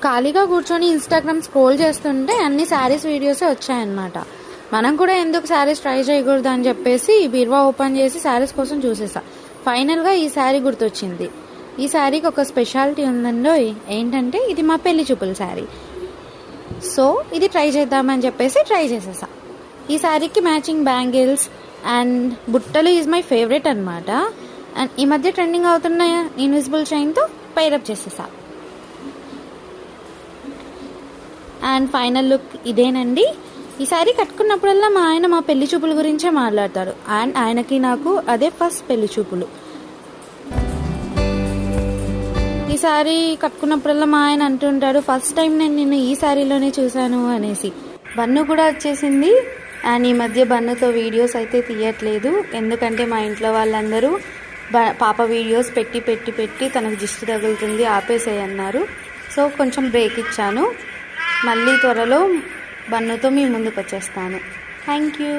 ఖాళీగా కూర్చొని Instagram scroll చేస్తుంటే అన్ని శారీస్ వీడియోసే వచ్చాయన్నమాట. మనం కూడా ఎందుకు శారీస్ ట్రై చేయకూడదు అని చెప్పేసి బీరువా ఓపెన్ చేసి శారీస్ కోసం చూసేసా. ఫైనల్గా ఈ శారీ గుర్తొచ్చింది. ఈ శారీకి ఒక స్పెషాలిటీ ఉందండో, ఏంటంటే ఇది మా పెళ్లి చూపుల శారీ. సో ఇది ట్రై చేద్దామని చెప్పేసి ట్రై చేసేసా. ఈ శారీకి మ్యాచింగ్ బ్యాంగిల్స్ అండ్ బుట్టలు ఈజ్ మై ఫేవరెట్ అనమాట. అండ్ ఈ మధ్య ట్రెండింగ్ అవుతున్న ఇన్విజిబుల్ చైన్తో పైరప్ చేసేసా. అండ్ ఫైనల్ లుక్ ఇదేనండి. ఈ శారీ కట్టుకున్నప్పుడల్లా మా ఆయన మా పెళ్లి చూపుల గురించే మాట్లాడతాడు. అండ్ ఆయనకి నాకు అదే ఫస్ట్ పెళ్లి చూపులు. ఈ శారీ కట్టుకున్నప్పుడల్లా మా ఆయన అంటుంటాడు, ఫస్ట్ టైం నేను నిన్ను ఈ శారీలోనే చూశాను అనేసి. బన్ను కూడా వచ్చేసింది. అండ్ ఈ మధ్య బన్నుతో వీడియోస్ అయితే తీయట్లేదు, ఎందుకంటే మా ఇంట్లో వాళ్ళందరూ పాప వీడియోస్ పెట్టి పెట్టి పెట్టి తనకు దిష్టి తగులుతుంది ఆపేసేయన్నారు. సో కొంచెం బ్రేక్ ఇచ్చాను. మళ్ళీ త్వరలో బన్నుతో మీ ముందుకు వచ్చేస్తాను. Thank you.